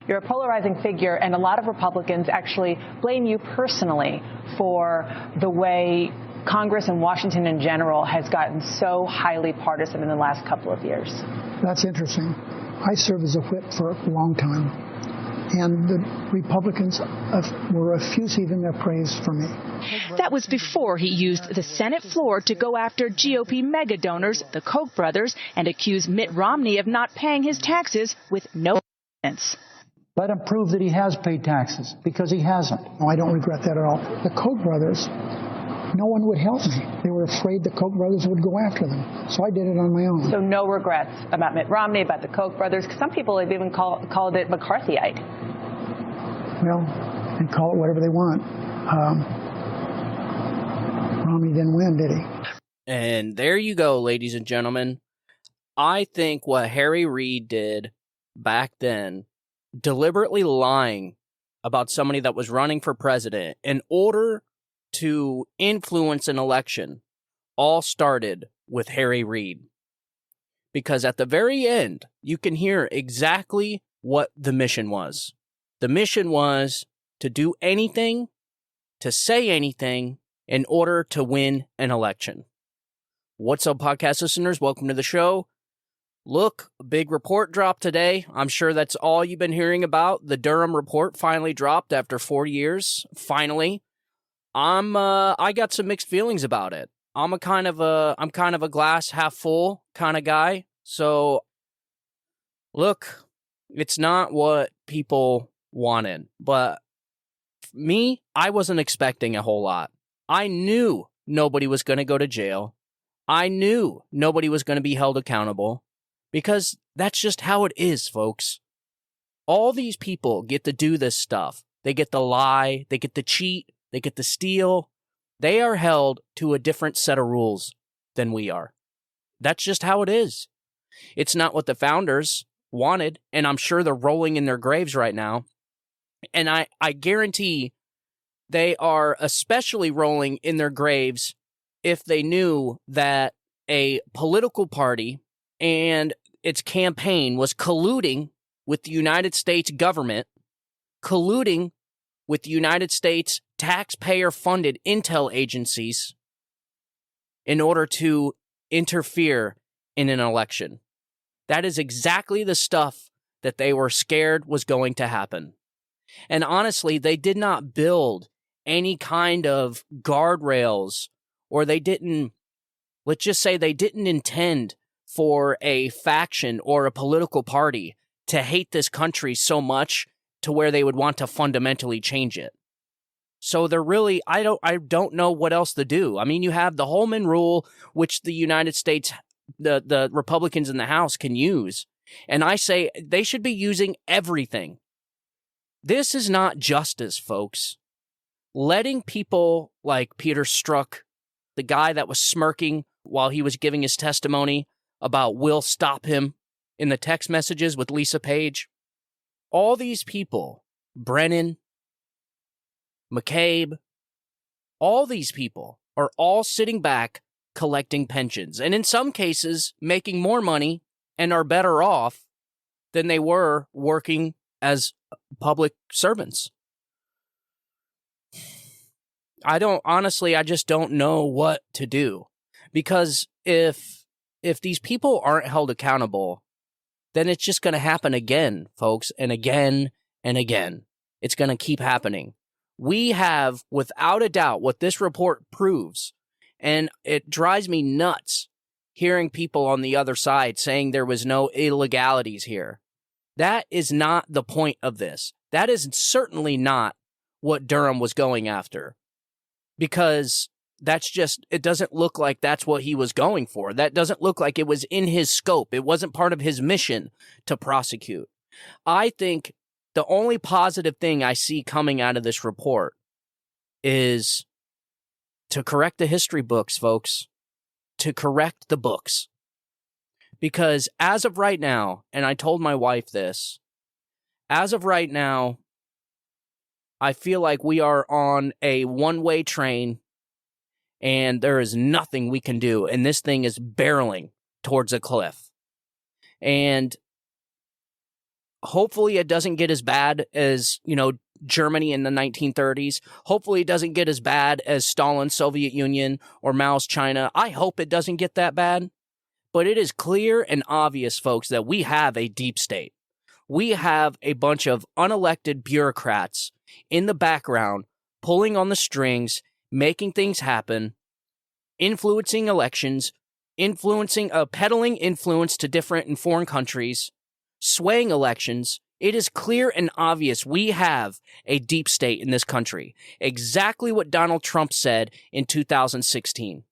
You're a polarizing figure, and a lot of Republicans actually blame you personally for the way Congress and Washington in general has gotten so highly partisan in the last couple of years. That's interesting. I served as a whip for a long time, and the Republicans were effusive in their praise for me. That was before he used the Senate floor to go after GOP mega donors, the Koch brothers, and accuse Mitt Romney of not paying his taxes with no evidence. Let him prove that he has paid taxes, because he hasn't. No, I don't regret that at all. The Koch brothers, no one would help me. They were afraid the Koch brothers would go after them. So I did it on my own. So no regrets about Mitt Romney, about the Koch brothers, because some people have even called it McCarthyite. Well, they call it whatever they want. Romney didn't win, did he? And there you go, ladies and gentlemen. I think what Harry Reid did back then, deliberately lying about somebody that was running for president in order to influence an election, all started with Harry Reid. Because at the very end, you can hear exactly what the mission was. The mission was to do anything, to say anything, in order to win an election. What's up, podcast listeners? Welcome to the show. Look, a big report dropped today. I'm sure that's all you've been hearing about. The Durham Report finally dropped after 4 years. Finally. I got some mixed feelings about it. I'm kind of a glass half full kind of guy. So, look, it's not what people wanted. But me, I wasn't expecting a whole lot. I knew nobody was going to go to jail. I knew nobody was going to be held accountable. Because that's just how it is, folks. All these people get to do this stuff. They get to lie, they get to cheat, they get to steal. They are held to a different set of rules than we are. That's just how it is. It's not what the founders wanted, and I'm sure they're rolling in their graves right now. And I guarantee they are especially rolling in their graves if they knew that a political party and its campaign was colluding with the United States government, colluding with the United States taxpayer-funded intel agencies in order to interfere in an election. That is exactly the stuff that they were scared was going to happen. And honestly, they did not build any kind of guardrails, or they didn't, let's just say they didn't intend for a faction or a political party to hate this country so much to where they would want to fundamentally change it. So they're really, I don't know what else to do. I mean, you have the Holman Rule, which the United States, the Republicans in the House can use. And I say they should be using everything. This is not justice, folks. Letting people like Peter Strzok, the guy that was smirking while he was giving his testimony about will stop him in the text messages with Lisa Page. All these people, Brennan, McCabe, all these people are all sitting back collecting pensions. And in some cases, making more money and are better off than they were working as public servants. I just don't know what to do. Because if these people aren't held accountable, then it's just going to happen again, folks, and again and again. It's going to keep happening. We have, without a doubt, what this report proves, and it drives me nuts hearing people on the other side saying there was no illegalities here. That is not the point of this. That is certainly not what Durham was going after. Because that's just, it doesn't look like that's what he was going for. That doesn't look like it was in his scope. It wasn't part of his mission to prosecute. I think the only positive thing I see coming out of this report is to correct the history books, folks. To correct the books. Because as of right now, and I told my wife this, as of right now, I feel like we are on a one-way train and there is nothing we can do. And this thing is barreling towards a cliff. And hopefully it doesn't get as bad as, Germany in the 1930s. Hopefully it doesn't get as bad as Stalin's Soviet Union or Mao's China. I hope it doesn't get that bad. But it is clear and obvious, folks, that we have a deep state. We have a bunch of unelected bureaucrats in the background, pulling on the strings, making things happen, influencing elections, peddling influence to different and foreign countries, swaying elections. It is clear and obvious we have a deep state in this country. Exactly what Donald Trump said in 2016.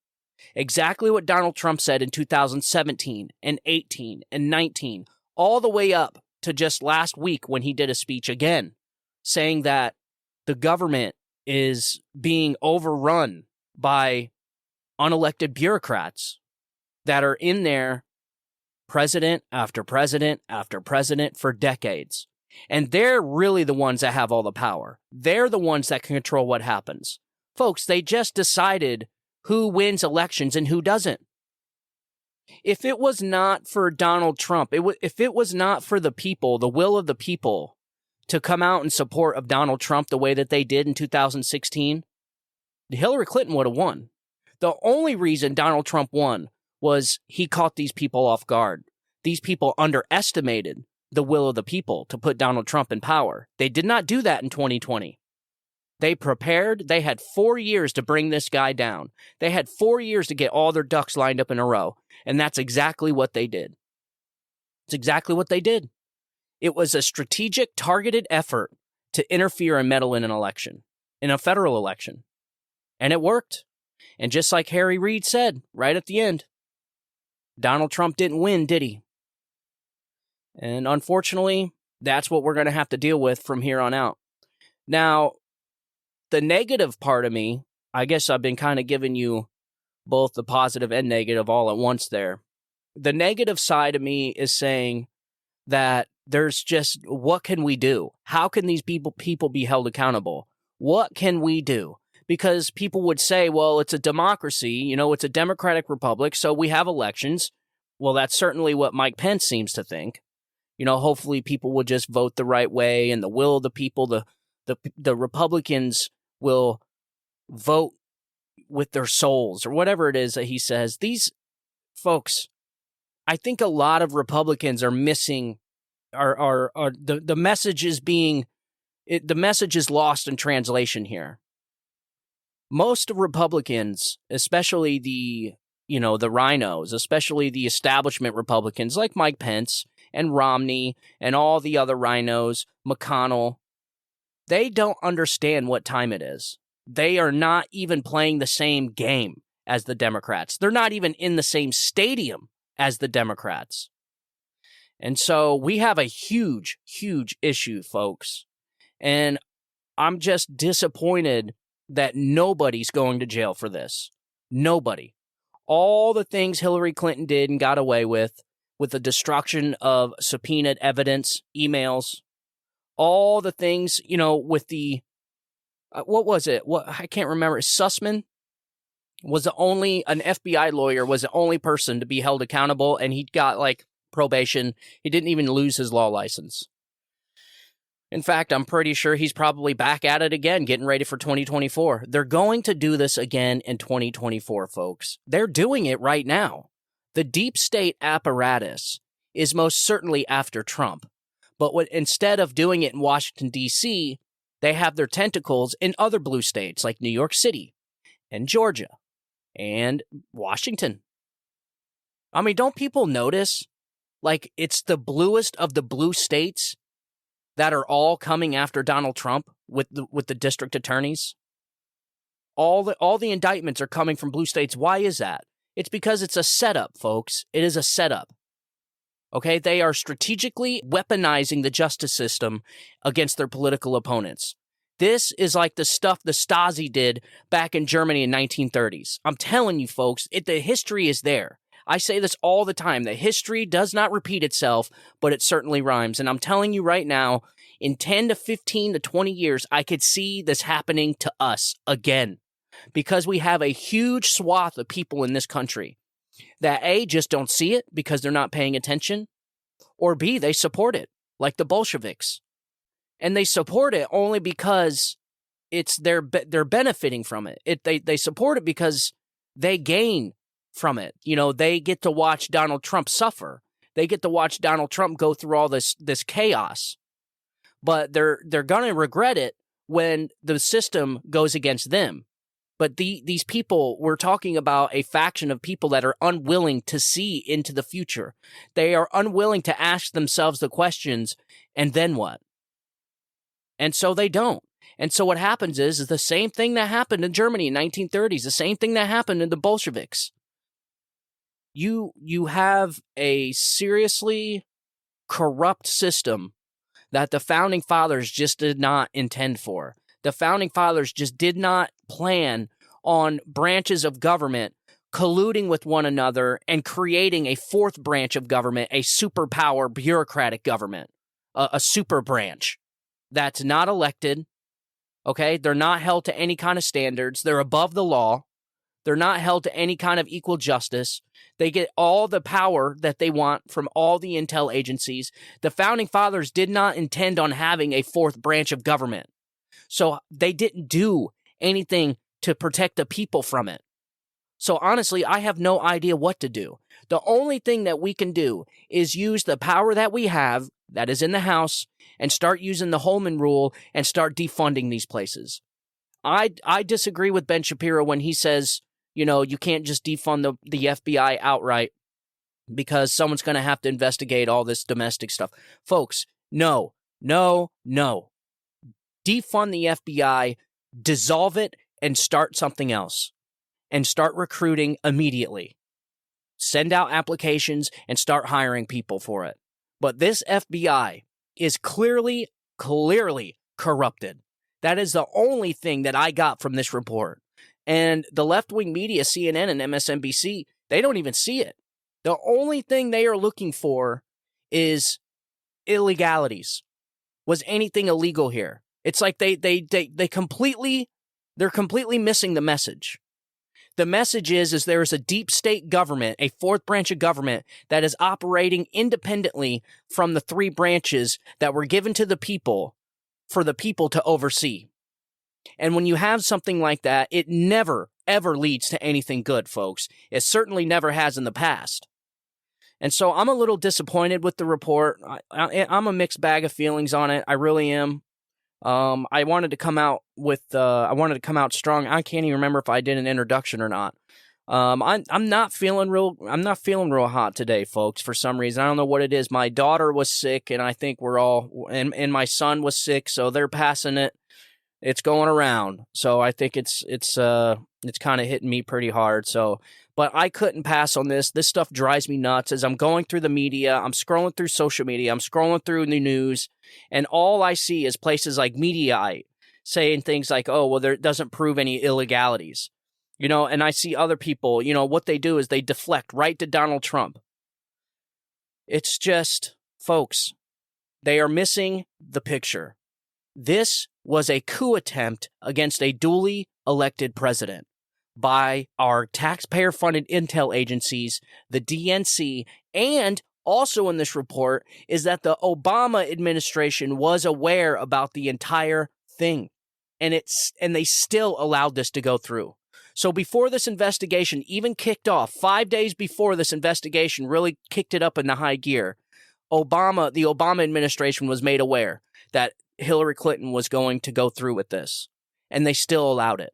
Exactly what Donald Trump said in 2017 and 18 and 19, all the way up to just last week when he did a speech again, saying that the government is being overrun by unelected bureaucrats that are in there, president after president after president for decades. And they're really the ones that have all the power. They're the ones that can control what happens. Folks, they just decided who wins elections and who doesn't. If it was not for Donald Trump, if it was not for the people, the will of the people, to come out in support of Donald Trump the way that they did in 2016, Hillary Clinton would have won. The only reason Donald Trump won was he caught these people off guard. These people underestimated the will of the people to put Donald Trump in power. They did not do that in 2020. They prepared. They had 4 years to bring this guy down. They had 4 years to get all their ducks lined up in a row. And that's exactly what they did. It's exactly what they did. It was a strategic, targeted effort to interfere and meddle in an election, in a federal election. And it worked. And just like Harry Reid said right at the end, Donald Trump didn't win, did he? And unfortunately, that's what we're going to have to deal with from here on out. Now, the negative part of me, I guess I've been kind of giving you both the positive and negative all at once there. The negative side of me is saying that there's just, what can we do? How can these people be held accountable? What can we do? Because people would say, well, it's a democracy, it's a democratic republic, so we have elections. Well, that's certainly what Mike Pence seems to think. Hopefully people will just vote the right way and the will of the people, the Republicans will vote with their souls or whatever it is that he says. These folks, I think a lot of Republicans are missing, the message is the message is lost in translation here. Most Republicans, especially the rhinos, especially the establishment Republicans like Mike Pence and Romney and all the other rhinos, McConnell, they don't understand what time it is. They are not even playing the same game as the Democrats. They're not even in the same stadium as the Democrats. And so we have a huge, huge issue, folks. And I'm just disappointed that nobody's going to jail for this. Nobody. All the things Hillary Clinton did and got away with the destruction of subpoenaed evidence, emails, all the things, with the, what was it? I can't remember. Sussman was an FBI lawyer was the only person to be held accountable, and he got probation. He didn't even lose his law license. In fact, I'm pretty sure he's probably back at it again, getting ready for 2024. They're going to do this again in 2024, folks. They're doing it right now. The deep state apparatus is most certainly after Trump. But instead of doing it in Washington, D.C., they have their tentacles in other blue states like New York City and Georgia and Washington. I mean, don't people notice? It's the bluest of the blue states that are all coming after Donald Trump with the district attorneys. All the indictments are coming from blue states. Why is that? It's because it's a setup, folks. It is a setup. Okay? They are strategically weaponizing the justice system against their political opponents. This is like the stuff the Stasi did back in Germany in 1930s. I'm telling you, folks, the history is there. I say this all the time. The history does not repeat itself, but it certainly rhymes. And I'm telling you right now, in 10 to 15 to 20 years, I could see this happening to us again. Because we have a huge swath of people in this country that A, just don't see it because they're not paying attention, or B, they support it. like the Bolsheviks. And they support it only because they're benefiting from it. They support it because they gain from it. They get to watch Donald Trump suffer. They get to watch Donald Trump go through all this chaos. But they're going to regret it when the system goes against them. But these people, we're talking about a faction of people that are unwilling to see into the future. They are unwilling to ask themselves the questions, and then what? And so they don't. And so what happens is the same thing that happened in Germany in 1930s, the same thing that happened in the Bolsheviks. You have a seriously corrupt system that the Founding Fathers just did not intend for. The Founding Fathers just did not plan on branches of government colluding with one another and creating a fourth branch of government, a superpower bureaucratic government, a super branch that's not elected, okay? They're not held to any kind of standards. They're above the law. They're not held to any kind of equal justice. They get all the power that they want from all the intel agencies. The Founding Fathers did not intend on having a fourth branch of government. So they didn't do anything to protect the people from it. So honestly, I have no idea what to do. The only thing that we can do is use the power that we have, that is in the House, and start using the Holman Rule and start defunding these places. I disagree with Ben Shapiro when he says, you can't just defund the FBI outright because someone's going to have to investigate all this domestic stuff. Folks, no. Defund the FBI, dissolve it, and start something else. And start recruiting immediately. Send out applications and start hiring people for it. But this FBI is clearly corrupted. That is the only thing that I got from this report. And the left-wing media, CNN and MSNBC, they don't even see it. The only thing they are looking for is illegalities. Was anything illegal here? It's like they're completely missing the message. The message is there is a deep state government, a fourth branch of government that is operating independently from the three branches that were given to the people for the people to oversee. And when you have something like that, it never, ever leads to anything good, folks. It certainly never has in the past. And so I'm a little disappointed with the report. I'm a mixed bag of feelings on it. I really am. I wanted to come out strong. I can't even remember if I did an introduction or not. I'm not feeling real hot today, folks, for some reason. I don't know what it is. My daughter was sick, and I think and my son was sick, so they're passing it. It's going around. So I think it's kind of hitting me pretty hard. So, but I couldn't pass on this. This stuff drives me nuts as I'm going through the media. I'm scrolling through social media. I'm scrolling through the news, and all I see is places like Mediaite saying things like, oh, well, there doesn't prove any illegalities. And I see other people, what they do is they deflect right to Donald Trump. It's just, folks, they are missing the picture. This was a coup attempt against a duly elected president by our taxpayer-funded intel agencies, the DNC, and also in this report is that the Obama administration was aware about the entire thing, and they still allowed this to go through. So before this investigation even kicked off, 5 days before this investigation really kicked it up in the high gear, the Obama administration was made aware that Hillary Clinton was going to go through with this, and they still allowed it.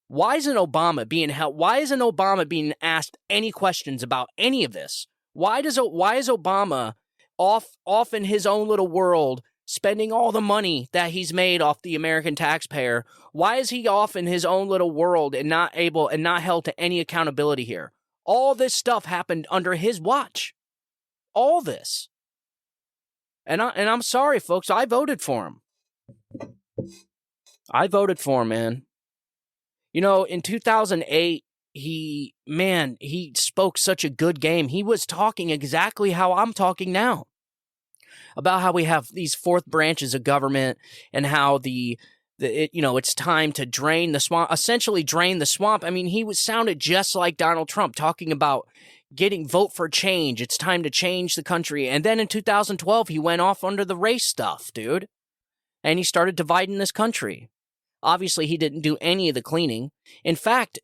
Why isn't Obama being asked any questions about any of this? Why is Obama off in his own little world, spending all the money that he's made off the American taxpayer? Why is he off in his own little world and not held to any accountability here? All this stuff happened under his watch. All this. And I'm sorry, folks. I voted for him. Man. In 2008, he spoke such a good game. He was talking exactly how I'm talking now. About how we have these fourth branches of government and how the It's time to drain the swamp, essentially drain the swamp. I mean, sounded just like Donald Trump talking about vote for change. It's time to change the country. And then in 2012, he went off under the race stuff, dude. And he started dividing this country. Obviously, he didn't do any of the cleaning. In fact,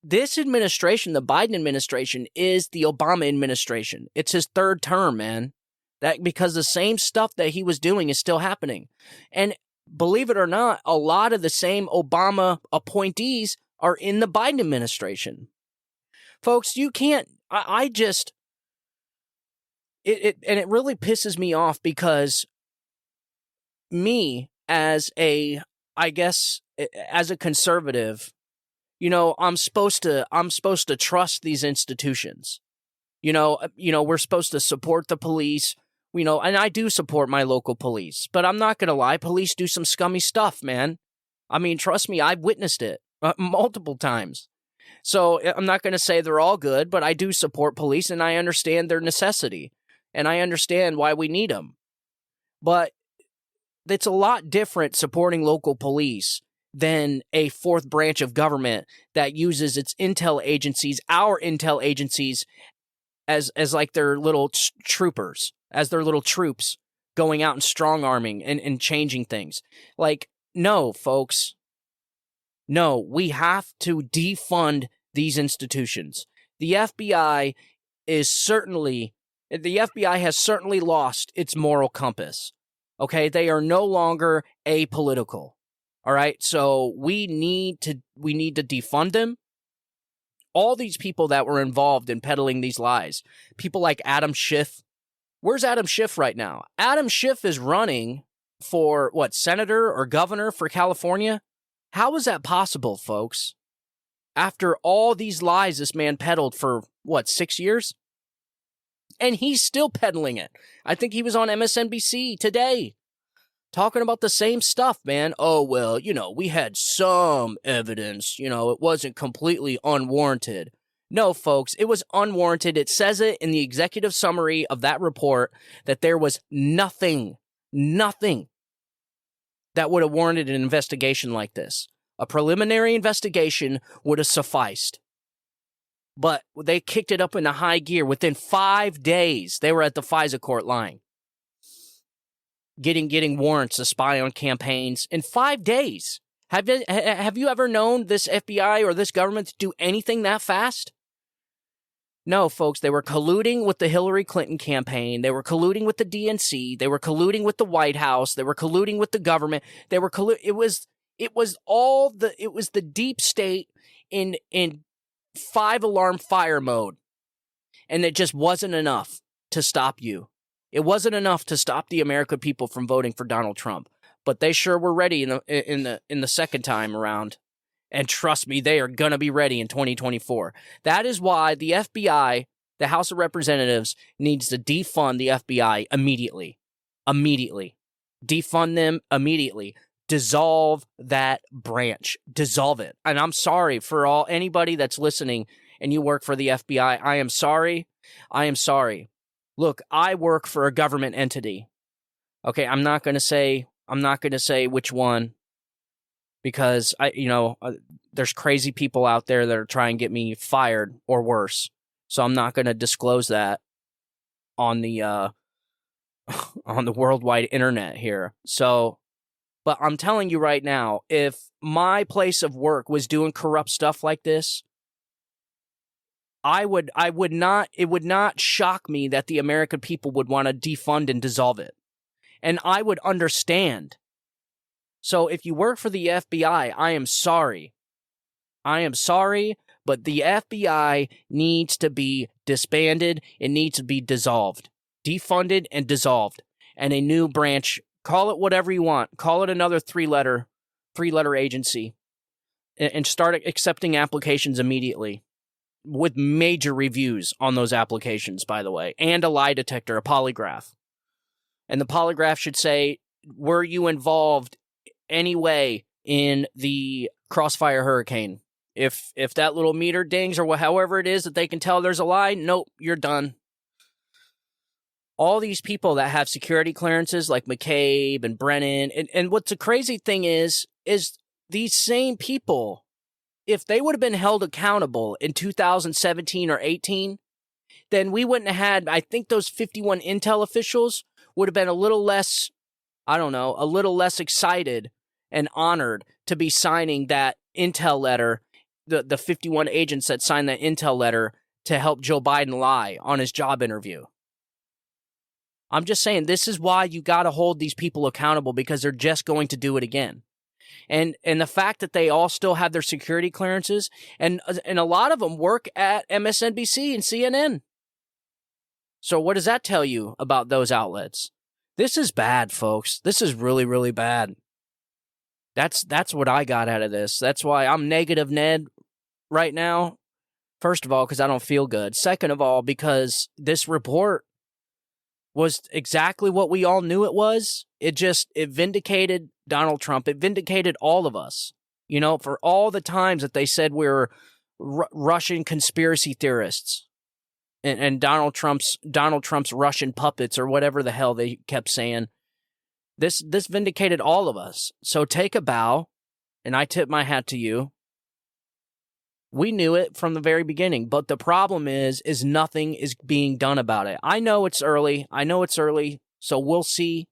this administration, the Biden administration, is the Obama administration. It's his third term, man. Because the same stuff that he was doing is still happening. And believe it or not, a lot of the same Obama appointees are in the Biden administration. Folks, you can't, and it really pisses me off because me as a conservative, I'm supposed to trust these institutions. We're supposed to support the police. And I do support my local police, but I'm not going to lie. Police do some scummy stuff, man. I mean, trust me, I've witnessed it multiple times. So I'm not going to say they're all good, but I do support police and I understand their necessity and I understand why we need them. But it's a lot different supporting local police than a fourth branch of government that uses its intel agencies, our intel agencies, as like their little troopers, as their little troops going out and strong arming and changing things. Like, no, folks. No, we have to defund these institutions. The FBI has certainly lost its moral compass. Okay, they are no longer apolitical. All right, so we need to defund them. All these people that were involved in peddling these lies, people like Adam Schiff. Where's Adam Schiff right now? Adam Schiff is running for senator or governor for California? How is that possible, folks? After all these lies this man peddled for 6 years? And he's still peddling it. I think he was on MSNBC today talking about the same stuff, man. Oh, well, we had some evidence, it wasn't completely unwarranted. No, folks, it was unwarranted. It says it in the executive summary of that report that there was nothing that would have warranted an investigation like this. A preliminary investigation would have sufficed. But they kicked it up into high gear. Within 5 days, they were at the FISA court line. Getting warrants to spy on campaigns in 5 days. Have you ever known this FBI or this government to do anything that fast? No, folks, they were colluding with the Hillary Clinton campaign. They were colluding with the DNC. They were colluding with the White House. They were colluding with the government. They were it was the deep state in 5-alarm fire mode. And it just wasn't enough to stop you. It wasn't enough to stop the American people from voting for Donald Trump, but they sure were ready in the second time around. And trust me, they are going to be ready in 2024. That is why the FBI, the House of Representatives, needs to defund the FBI immediately. Immediately. Defund them immediately. Dissolve that branch. Dissolve it. And I'm sorry for anybody that's listening and you work for the FBI. I am sorry. I am sorry. Look, I work for a government entity. Okay, I'm not going to say which one, because there's crazy people out there that are trying to get me fired or worse. So I'm not going to disclose that on the on the worldwide internet here. So, but I'm telling you right now, if my place of work was doing corrupt stuff like this, it would not shock me that the American people would want to defund and dissolve it. And I would understand. So if you work for the FBI, I am sorry. I am sorry, but the FBI needs to be disbanded. It needs to be dissolved, defunded and dissolved. And a new branch, call it whatever you want. Call it another three-letter agency. And start accepting applications immediately, with major reviews on those applications, by the way, and a lie detector, a polygraph. And the polygraph should say, were you involved anyway in the Crossfire hurricane? If that little meter dings or however it is that they can tell there's a lie, nope, you're done. All these people that have security clearances like McCabe and Brennan, and what's the crazy thing is is these same people, if they would have been held accountable in 2017 or 18, then we wouldn't have had, I think those 51 Intel officials would have been a little less, I don't know, a little less excited and honored to be signing that Intel letter, the 51 agents that signed that Intel letter to help Joe Biden lie on his job interview. I'm just saying, this is why you got to hold these people accountable, because they're just going to do it again. And the fact that they all still have their security clearances, and a lot of them work at MSNBC and CNN. So what does that tell you about those outlets? This is bad, folks. This is really, really bad. That's what I got out of this. That's why I'm negative Ned right now. First of all, because I don't feel good. Second of all, because this report was exactly what we all knew it was. It vindicated Donald Trump. It vindicated all of us. You know, for all the times that they said we were Russian conspiracy theorists and Donald Trump's Russian puppets, or whatever the hell they kept saying. This vindicated all of us. So take a bow, and I tip my hat to you. We knew it from the very beginning, but the problem is nothing is being done about it. I know it's early, so we'll see.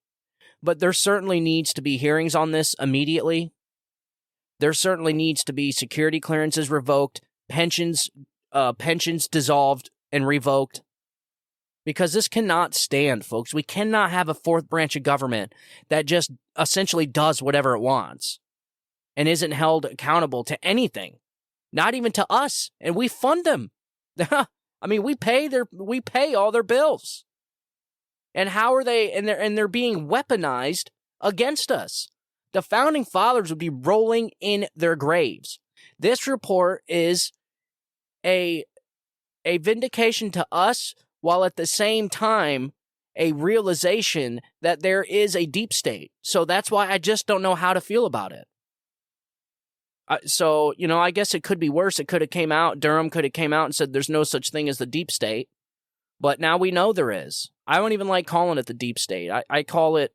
But there certainly needs to be hearings on this immediately. There certainly needs to be security clearances revoked, pensions dissolved and revoked. Because this cannot stand, folks. We cannot have a fourth branch of government that just essentially does whatever it wants and isn't held accountable to anything. Not even to us, and we fund them. I mean, we pay all their bills. And how are they? And they're being weaponized against us. The founding fathers would be rolling in their graves. This report is a vindication to us, while at the same time a realization that there is a deep state. So that's why I just don't know how to feel about it. So, you know, I guess it could be worse. It could have came out, Durham could have came out and said there's no such thing as the deep state. But now we know there is. I don't even like calling it the deep state. I call it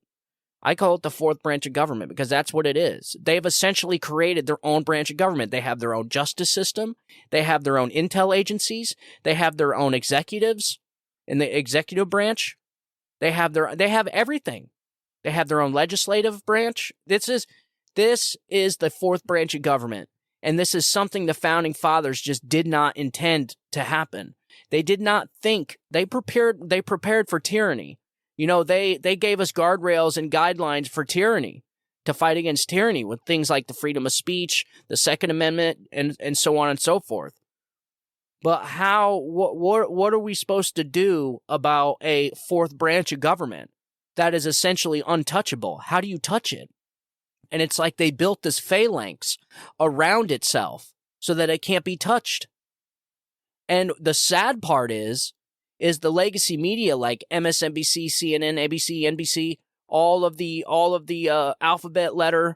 the fourth branch of government, because that's what it is. They've essentially created their own branch of government. They have their own justice system. They have their own intel agencies. They have their own executives in the executive branch. They have everything. They have their own legislative branch. This is the fourth branch of government. And this is something the founding fathers just did not intend to happen. They did not think. They prepared for tyranny. You know, they gave us guardrails and guidelines for tyranny, to fight against tyranny, with things like the freedom of speech, the Second Amendment, and so on and so forth. But what are we supposed to do about a fourth branch of government that is essentially untouchable? How do you touch it? And it's like they built this phalanx around itself so that it can't be touched. And the sad part is the legacy media like MSNBC, CNN, ABC, NBC, all of the alphabet letter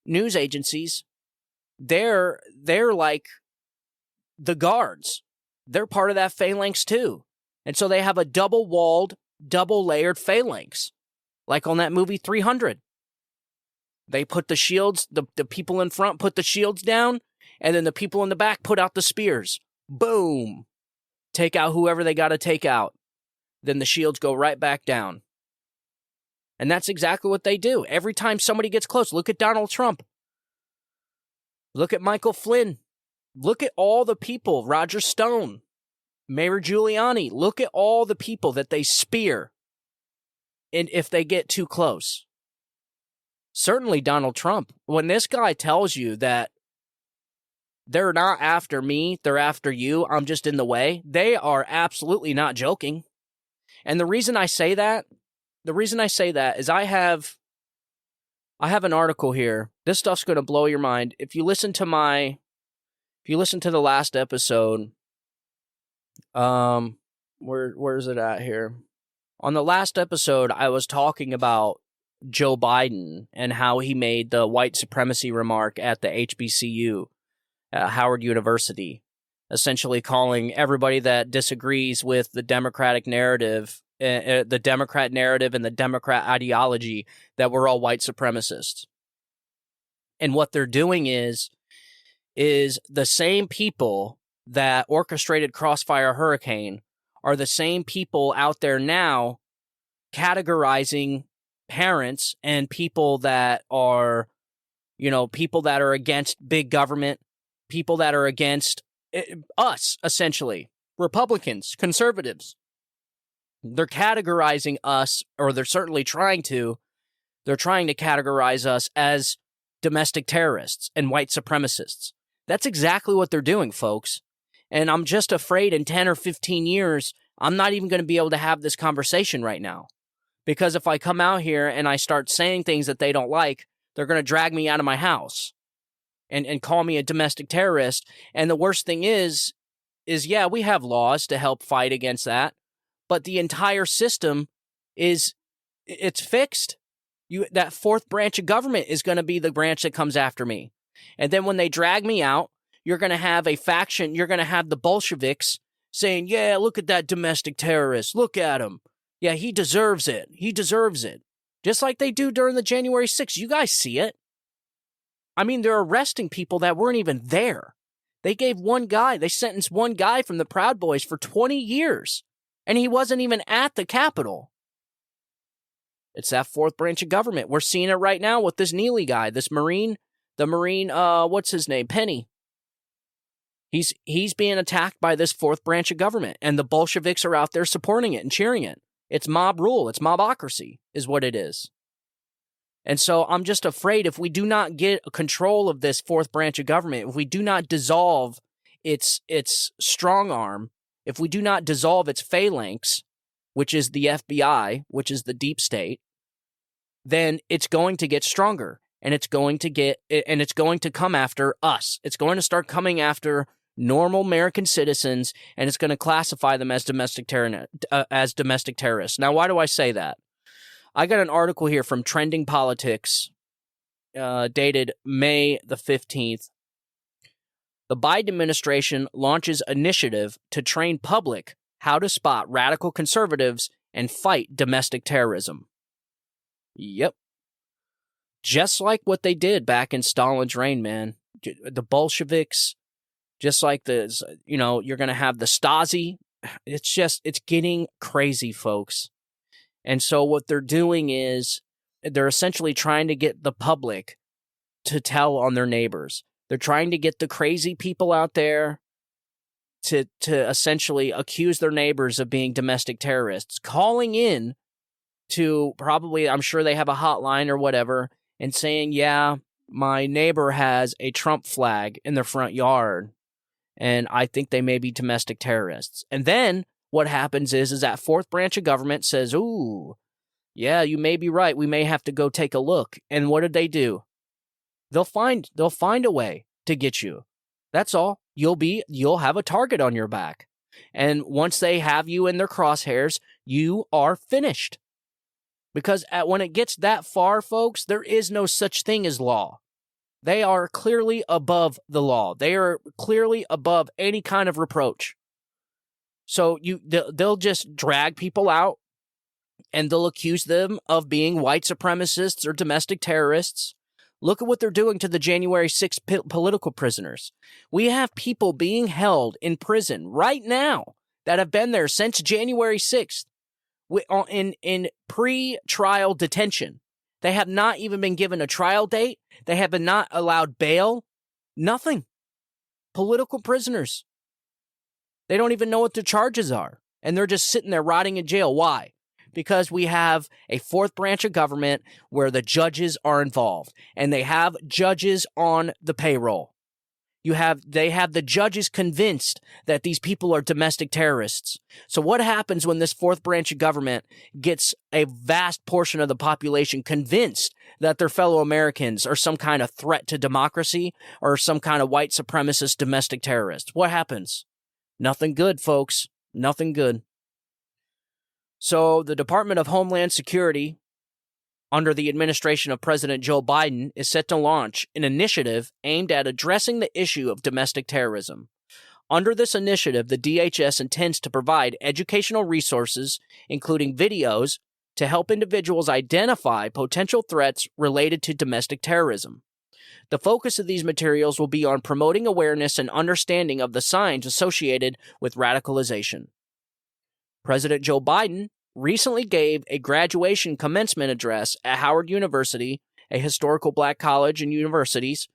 news agencies, they're like the guards. They're part of that phalanx too. And so they have a double-walled, double-layered phalanx, like on that movie 300. They put the shields, the people in front put the shields down, and then the people in the back put out the spears. Boom! Take out whoever they got to take out. Then the shields go right back down. And that's exactly what they do. Every time somebody gets close, look at Donald Trump. Look at Michael Flynn. Look at all the people, Roger Stone, Mayor Giuliani. Look at all the people that they spear, and if they get too close. Certainly Donald Trump. When this guy tells you that they're not after me, they're after you, I'm just in the way, they are absolutely not joking. And the reason I say that is I have an article here. This stuff's going to blow your mind. If you listen to the last episode, where is it at here? On the last episode, I was talking about Joe Biden and how he made the white supremacy remark at the HBCU, Howard University, essentially calling everybody that disagrees with the Democratic narrative, the Democrat narrative and the Democrat ideology, that we're all white supremacists. And what they're doing is the same people that orchestrated Crossfire Hurricane are the same people out there now categorizing parents and people that are, people that are against big government, people that are against us, essentially, Republicans, conservatives. They're categorizing us, or they're certainly trying to categorize us as domestic terrorists and white supremacists. That's exactly what they're doing, folks. And I'm just afraid in 10 or 15 years, I'm not even going to be able to have this conversation right now. Because if I come out here and I start saying things that they don't like, they're going to drag me out of my house and call me a domestic terrorist. And the worst thing is, yeah, we have laws to help fight against that. But the entire system it's fixed. That fourth branch of government is going to be the branch that comes after me. And then when they drag me out, you're going to have a faction. You're going to have the Bolsheviks saying, yeah, look at that domestic terrorist. Look at him. Yeah, he deserves it. He deserves it. Just like they do during the January 6th. You guys see it. I mean, they're arresting people that weren't even there. They sentenced one guy from the Proud Boys for 20 years. And he wasn't even at the Capitol. It's that fourth branch of government. We're seeing it right now with this Neely guy, this Marine, what's his name? Penny. He's being attacked by this fourth branch of government, and the Bolsheviks are out there supporting it and cheering it. It's mob rule. It's mobocracy is what it is. And so I'm just afraid if we do not get control of this fourth branch of government, if we do not dissolve its strong arm, if we do not dissolve its phalanx, which is the FBI, which is the deep state, then it's going to get stronger, and it's going to come after us. It's going to start coming after normal American citizens, and it's going to classify them as domestic terrorists. Now, why do I say that? I got an article here from Trending Politics, dated May the 15th. The Biden administration launches initiative to train public how to spot radical conservatives and fight domestic terrorism. Yep. Just like what they did back in Stalin's reign, man. The Bolsheviks, just like you're going to have the Stasi. It's getting crazy, folks. And so what they're doing is they're essentially trying to get the public to tell on their neighbors. They're trying to get the crazy people out there to essentially accuse their neighbors of being domestic terrorists, calling in to probably, I'm sure they have a hotline or whatever, and saying, yeah, my neighbor has a Trump flag in their front yard, and I think they may be domestic terrorists. And then what happens is that fourth branch of government says, ooh, yeah, you may be right. We may have to go take a look. And what did they do? They'll find a way to get you. That's all. You'll have a target on your back. And once they have you in their crosshairs, you are finished. Because when it gets that far, folks, there is no such thing as law. They are clearly above the law. They are clearly above any kind of reproach. So they'll just drag people out, and they'll accuse them of being white supremacists or domestic terrorists. Look at what they're doing to the January 6th political prisoners. We have people being held in prison right now that have been there since January 6th in pre-trial detention. They have not even been given a trial date. They have been not allowed bail. Nothing. Political prisoners. They don't even know what their charges are. And they're just sitting there rotting in jail. Why? Because we have a fourth branch of government where the judges are involved. And they have judges on the payroll. They have the judges convinced that these people are domestic terrorists. So what happens when this fourth branch of government gets a vast portion of the population convinced that their fellow Americans are some kind of threat to democracy or some kind of white supremacist domestic terrorist? What happens? Nothing good, folks. Nothing good. So the Department of Homeland Security, under the administration of President Joe Biden, is set to launch an initiative aimed at addressing the issue of domestic terrorism. Under this initiative, the DHS intends to provide educational resources, including videos, to help individuals identify potential threats related to domestic terrorism. The focus of these materials will be on promoting awareness and understanding of the signs associated with radicalization. President Joe Biden recently gave a graduation commencement address at Howard University, a historical black college and universities,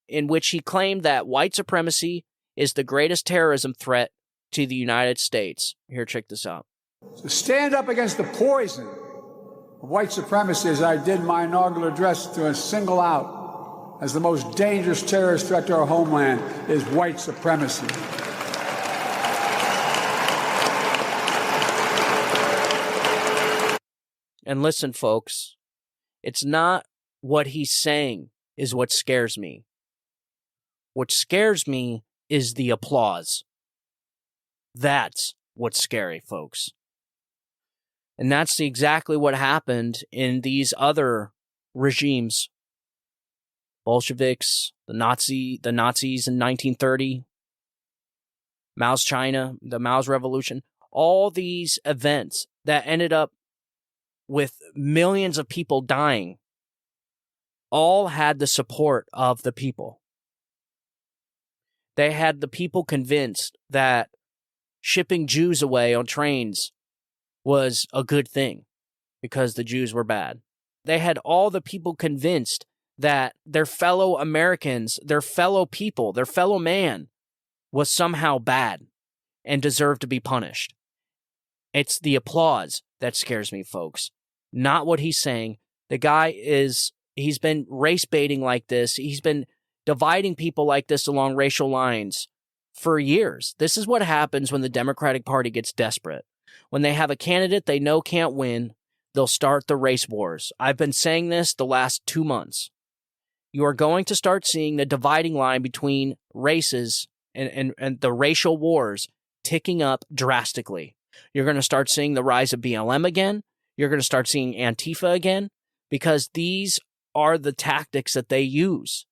in which he claimed that white supremacy is the greatest terrorism threat to the United States. Here, check this out. To stand up against the poison of white supremacy, as I did my inaugural address, to single out as the most dangerous terrorist threat to our homeland is white supremacy. And listen, folks, it's not what he's saying is what scares me. What scares me is the applause. That's what's scary, folks. And that's exactly what happened in these other regimes. Bolsheviks, the Nazis in 1930, Mao's China, the Mao's Revolution, all these events that ended up with millions of people dying, all had the support of the people. They had the people convinced that shipping Jews away on trains was a good thing because the Jews were bad. They had all the people convinced that their fellow Americans, their fellow people, their fellow man was somehow bad and deserved to be punished. It's the applause that scares me, folks. Not what he's saying. The guy he's been race baiting like this. He's been dividing people like this along racial lines for years. This is what happens when the Democratic Party gets desperate. When they have a candidate they know can't win, they'll start the race wars. I've been saying this the last 2 months. You are going to start seeing the dividing line between races and the racial wars ticking up drastically. You're going to start seeing the rise of BLM again. You're going to start seeing Antifa again, because these are the tactics that they use.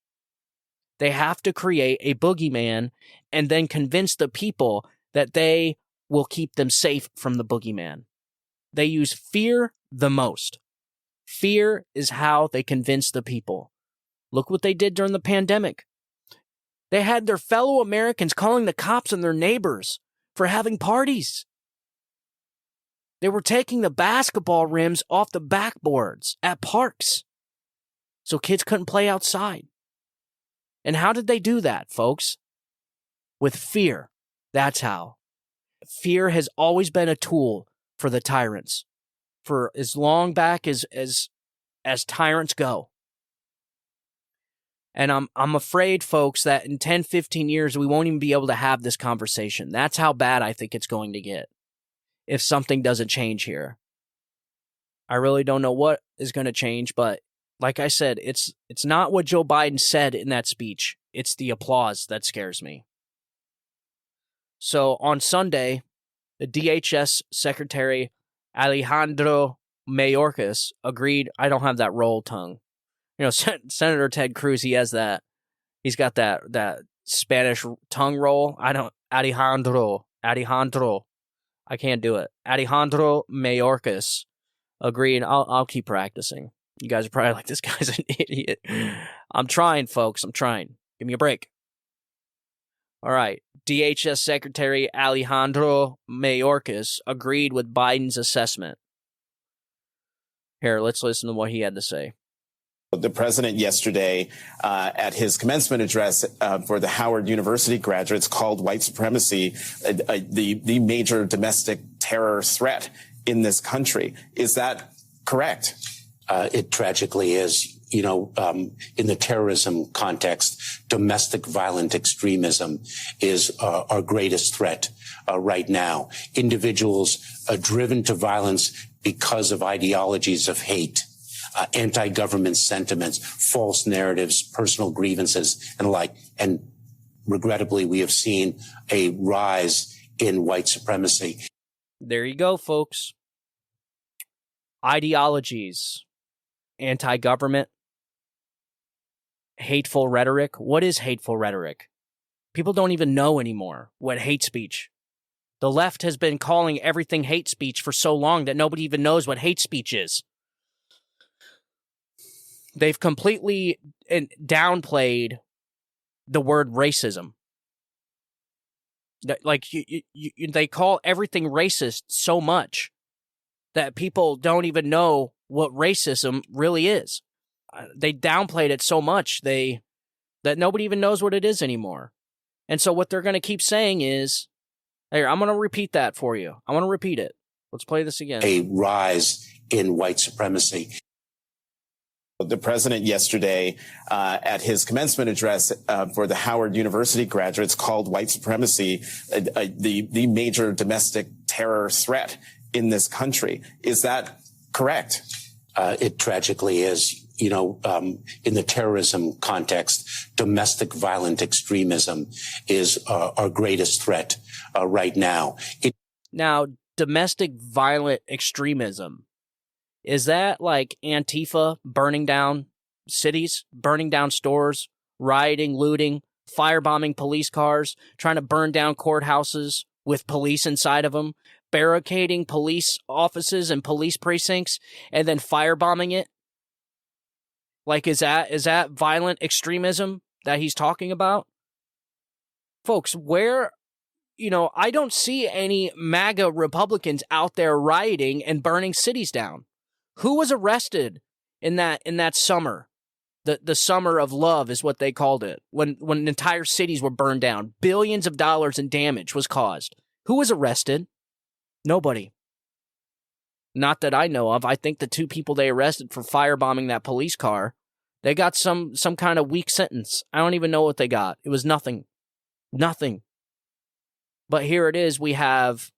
They have to create a boogeyman and then convince the people that they will keep them safe from the boogeyman. They use fear the most. Fear is how they convince the people. Look what they did during the pandemic. They had their fellow Americans calling the cops on their neighbors for having parties. They were taking the basketball rims off the backboards at parks so kids couldn't play outside. And how did they do that, folks? With fear. That's how. Fear has always been a tool for the tyrants, for as long back as tyrants go. And I'm afraid, folks, that in 10, 15 years, we won't even be able to have this conversation. That's how bad I think it's going to get if something doesn't change here. I really don't know what is going to change, but like I said, it's not what Joe Biden said in that speech. It's the applause that scares me. So on Sunday, the DHS Secretary Alejandro Mayorkas agreed. I don't have that roll tongue. You know, Senator Ted Cruz, he has that. He's got that Spanish tongue roll. Alejandro. I can't do it. Alejandro Mayorkas agreed. I'll keep practicing. You guys are probably like, this guy's an idiot. I'm trying, folks. I'm trying. Give me a break. All right. DHS Secretary Alejandro Mayorkas agreed with Biden's assessment. Here, let's listen to what he had to say. The president yesterday at his commencement address for the Howard University graduates called white supremacy the major domestic terror threat in this country. Is that correct? It tragically is. You know, in the terrorism context, domestic violent extremism is our greatest threat right now. Individuals are driven to violence because of ideologies of hate, anti-government sentiments, false narratives, personal grievances, and the like. And regrettably, we have seen a rise in white supremacy. There you go, folks. Ideologies, anti-government, hateful rhetoric. What is hateful rhetoric? People don't even know anymore what hate speech. The left has been calling everything hate speech for so long that nobody even knows what hate speech is. they've completely downplayed the word racism. Like they call everything racist so much that people don't even know what racism really is. They downplayed it so much that nobody even knows what it is anymore. And so what they're going to keep saying is, here, I'm going to repeat that for you. I want to repeat it. Let's play this again. A rise in white supremacy. The president yesterday at his commencement address for the Howard University graduates called white supremacy the major domestic terror threat in this country. Is that correct? It tragically is. You know, in the terrorism context, domestic violent extremism is our greatest threat right now. Now, domestic violent extremism, is that like Antifa burning down cities, burning down stores, rioting, looting, firebombing police cars, trying to burn down courthouses with police inside of them, barricading police offices and police precincts, and then firebombing it? Like, is that violent extremism that he's talking about? Folks, I don't see any MAGA Republicans out there rioting and burning cities down. Who was arrested in that summer? The summer of love is what they called it. When entire cities were burned down, billions of dollars in damage was caused. Who was arrested? Nobody. Not that I know of. I think the two people they arrested for firebombing that police car, they got some kind of weak sentence. I don't even know what they got. It was nothing. Nothing. But here it is. We have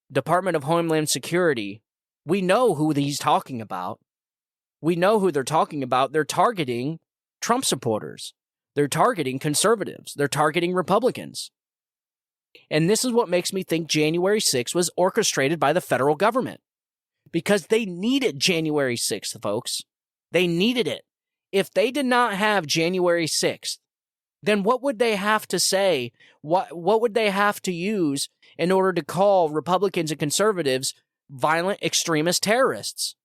Department of Homeland Security. We know who he's talking about. We know who they're talking about. They're targeting Trump supporters. They're targeting conservatives. They're targeting Republicans. And this is what makes me think January 6th was orchestrated by the federal government. Because they needed January 6th, folks. They needed it. If they did not have January 6th, then what would they have to say? What would they have to use in order to call Republicans and conservatives violent extremist terrorists?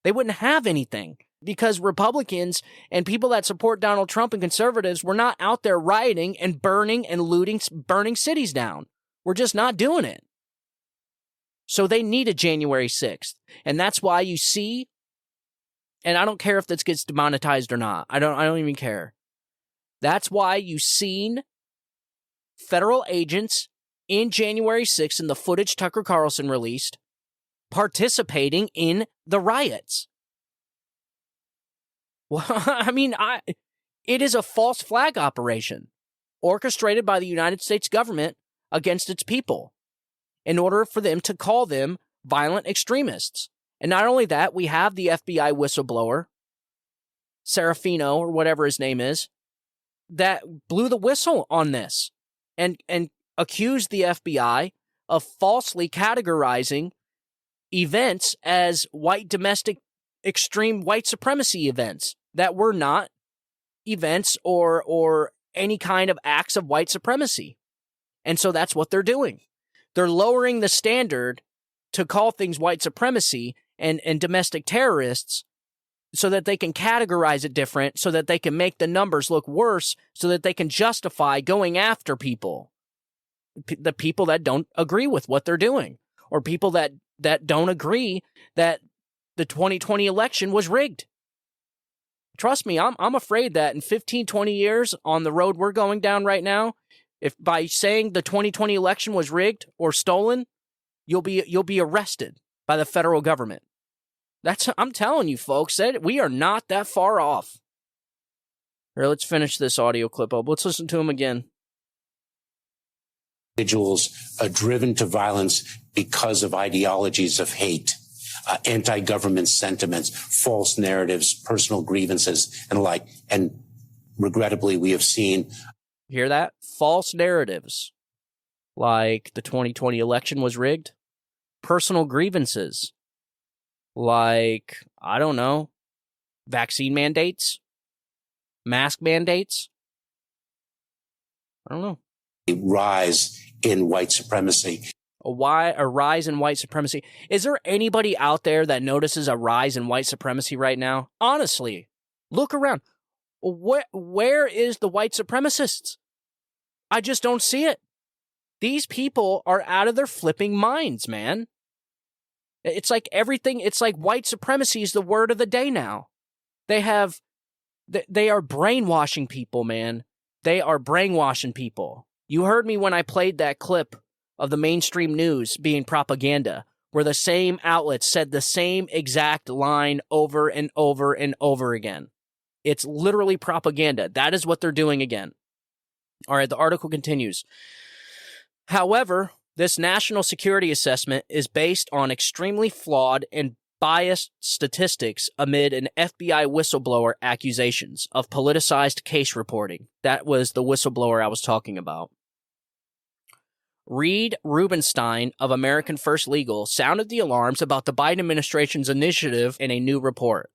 They wouldn't have anything because Republicans and people that support Donald Trump and conservatives were not out there rioting and burning and looting, burning cities down. We're just not doing it. So they needed January 6th. And that's why you see, and I don't care if this gets demonetized or not. I don't even care. That's why you've seen federal agents in January 6th in the footage Tucker Carlson released participating in the riots. Well, I mean, it is a false flag operation orchestrated by the United States government against its people in order for them to call them violent extremists. And not only that, we have the FBI whistleblower, Serafino, or whatever his name is, that blew the whistle on this and accused the FBI of falsely categorizing events as white domestic extreme white supremacy events that were not events or any kind of acts of white supremacy. And so that's what they're doing. They're lowering the standard to call things white supremacy and domestic terrorists so that they can categorize it different, so that they can make the numbers look worse, so that they can justify going after people. The people that don't agree with what they're doing, or people that don't agree that the 2020 election was rigged. Trust me, I'm afraid that in 15, 20 years on the road we're going down right now, if by saying the 2020 election was rigged or stolen, you'll be arrested by the federal government. I'm telling you, folks, that we are not that far off. Here, let's finish this audio clip up. Let's listen to him again. Individuals are driven to violence because of ideologies of hate, anti-government sentiments, false narratives, personal grievances, and the like. And regrettably, we have seen... Hear that? False narratives. Like the 2020 election was rigged. Personal grievances. Like, I don't know, vaccine mandates? Mask mandates? I don't know. A rise in white supremacy. A rise in white supremacy. Is there anybody out there that notices a rise in white supremacy right now? Honestly, Look around. Where is the white supremacists? I just don't see it. These people are out of their flipping minds, man. It's like everything, it's like white supremacy is the word of the day now. They are brainwashing people, man. They are brainwashing people. You heard me when I played that clip of the mainstream news being propaganda, where the same outlets said the same exact line over and over and over again. It's literally propaganda. That is what they're doing again. All right, the article continues. However, this national security assessment is based on extremely flawed and biased statistics amid an FBI whistleblower accusations of politicized case reporting. That was the whistleblower I was talking about. Reed Rubenstein of American First Legal sounded the alarms about the Biden administration's initiative in a new report.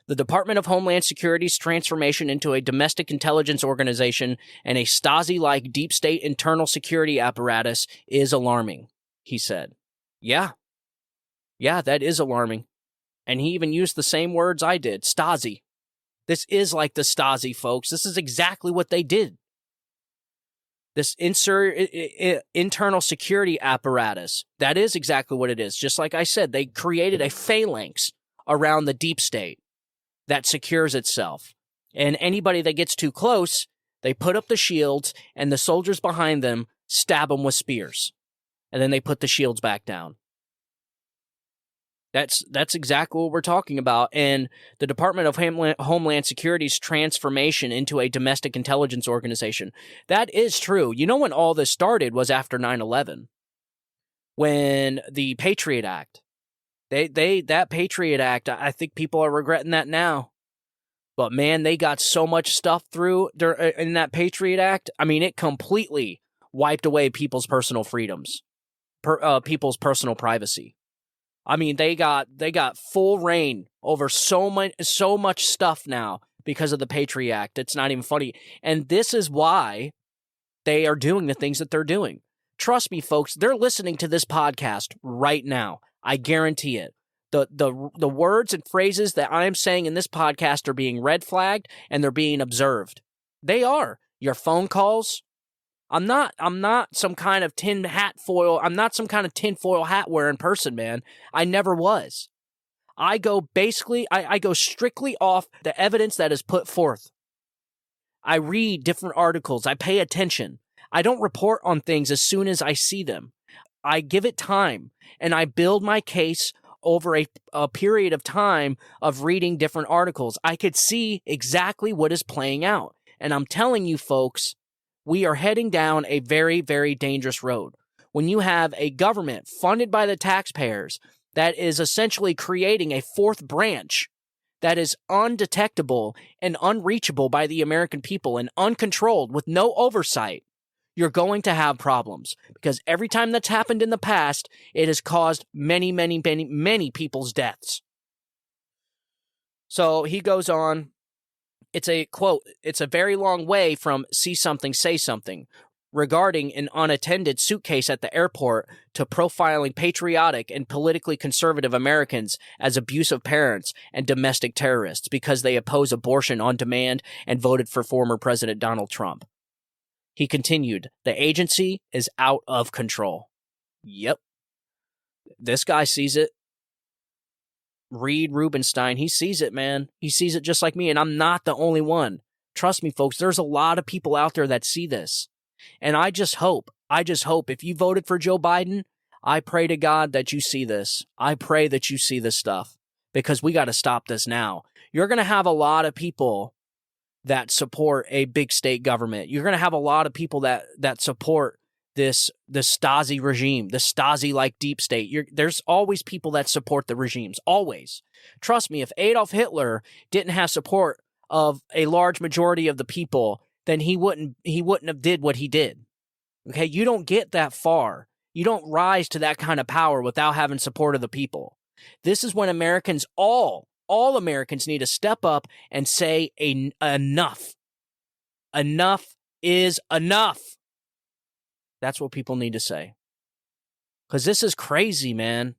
The Department of Homeland Security's transformation into a domestic intelligence organization and a Stasi-like deep state internal security apparatus is alarming, he said. Yeah, that is alarming. And he even used the same words I did, Stasi. This is like the Stasi, folks. This is exactly what they did. This internal security apparatus, that is exactly what it is. Just like I said, they created a phalanx around the deep state that secures itself. And anybody that gets too close, they put up the shields, and the soldiers behind them stab them with spears. And then they put the shields back down. That's exactly what we're talking about. And the Department of Homeland Security's transformation into a domestic intelligence organization, that is true. You know when all this started was after 9/11, when the Patriot Act, that Patriot Act, I think people are regretting that now. But man, they got so much stuff through in that Patriot Act. I mean, it completely wiped away people's personal freedoms, people's personal privacy. I mean, they got full reign over so much stuff now because of the Patriot Act. It's not even funny. And this is why they are doing the things that they're doing. Trust me, folks, they're listening to this podcast right now. I guarantee it. The words and phrases that I am saying in this podcast are being red flagged and they're being observed. They are. Your phone calls. I'm not some kind of tin hat foil. I'm not some kind of tinfoil hat wearing person, man. I never was. I go strictly off the evidence that is put forth. I read different articles. I pay attention. I don't report on things as soon as I see them. I give it time, and I build my case over a period of time of reading different articles. I could see exactly what is playing out. And I'm telling you, folks, we are heading down a very, very dangerous road. When you have a government funded by the taxpayers that is essentially creating a fourth branch that is undetectable and unreachable by the American people and uncontrolled with no oversight, you're going to have problems. Because every time that's happened in the past, it has caused many, many, many, many people's deaths. So he goes on. It's a quote, it's a very long way from see something, say something, regarding an unattended suitcase at the airport to profiling patriotic and politically conservative Americans as abusive parents and domestic terrorists because they oppose abortion on demand and voted for former President Donald Trump. He continued, the agency is out of control. Yep. This guy sees it. Reed Rubenstein, he sees it, man. He sees it just like me, and I'm not the only one. Trust me, folks, there's a lot of people out there that see this. And I just hope if you voted for Joe Biden, I pray to God that you see this. I pray that you see this stuff because we got to stop this now. You're going to have a lot of people that support a big state government. You're going to have a lot of people that support the Stasi regime, the Stasi-like deep state. There's always people that support the regimes, always. Trust me, if Adolf Hitler didn't have support of a large majority of the people, then he wouldn't have did what he did. Okay, you don't get that far. You don't rise to that kind of power without having support of the people. This is when Americans, all Americans need to step up and say enough. Enough is enough. That's what people need to say. Because this is crazy, man.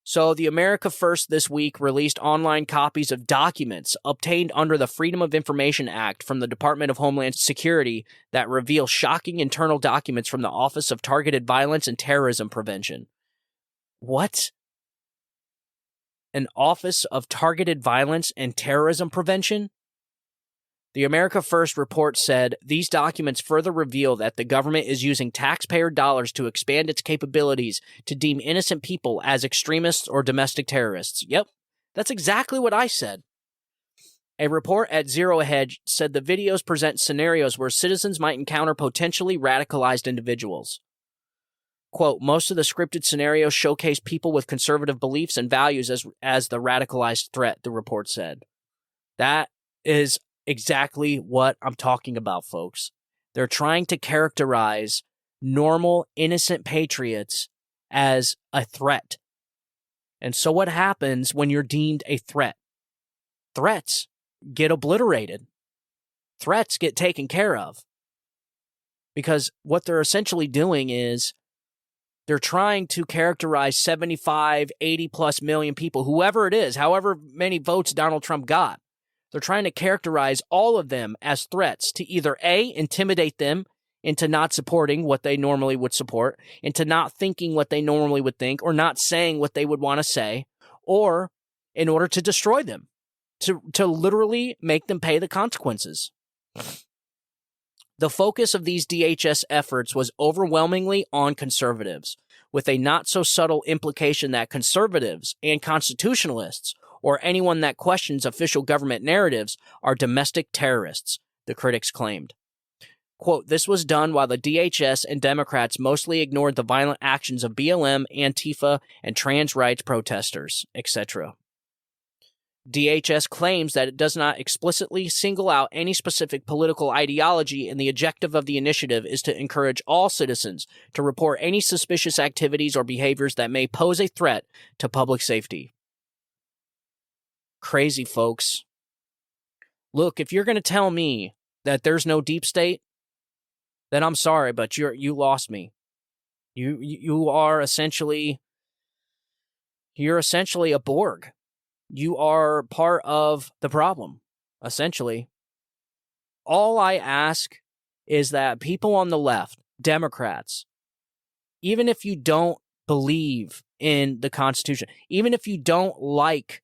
So the America First this week released online copies of documents obtained under the Freedom of Information Act from the Department of Homeland Security that reveal shocking internal documents from the Office of Targeted Violence and Terrorism Prevention. What? An Office of Targeted Violence and Terrorism Prevention? The America First report said these documents further reveal that the government is using taxpayer dollars to expand its capabilities to deem innocent people as extremists or domestic terrorists. Yep, that's exactly what I said. A report at Zero Hedge said the videos present scenarios where citizens might encounter potentially radicalized individuals. Quote, most of the scripted scenarios showcase people with conservative beliefs and values as the radicalized threat, the report said. That is exactly what I'm talking about, folks. They're trying to characterize normal, innocent patriots as a threat. And so what happens when you're deemed a threat? Threats get obliterated. Threats get taken care of. Because what they're essentially doing is they're trying to characterize 75, 80 plus million people, whoever it is, however many votes Donald Trump got. They're trying to characterize all of them as threats to either A, intimidate them into not supporting what they normally would support, into not thinking what they normally would think, or not saying what they would want to say, or in order to destroy them, to literally make them pay the consequences. The focus of these DHS efforts was overwhelmingly on conservatives, with a not-so-subtle implication that conservatives and constitutionalists, or anyone that questions official government narratives, are domestic terrorists, the critics claimed. Quote, this was done while the DHS and Democrats mostly ignored the violent actions of BLM, Antifa, and trans rights protesters, etc. DHS claims that it does not explicitly single out any specific political ideology, and the objective of the initiative is to encourage all citizens to report any suspicious activities or behaviors that may pose a threat to public safety. Crazy, folks. Look, if you're going to tell me that there's no deep state, then I'm sorry, but you lost me. You're essentially a Borg. You are part of the problem, essentially. All I ask is that people on the left, Democrats, even if you don't believe in the Constitution, even if you don't like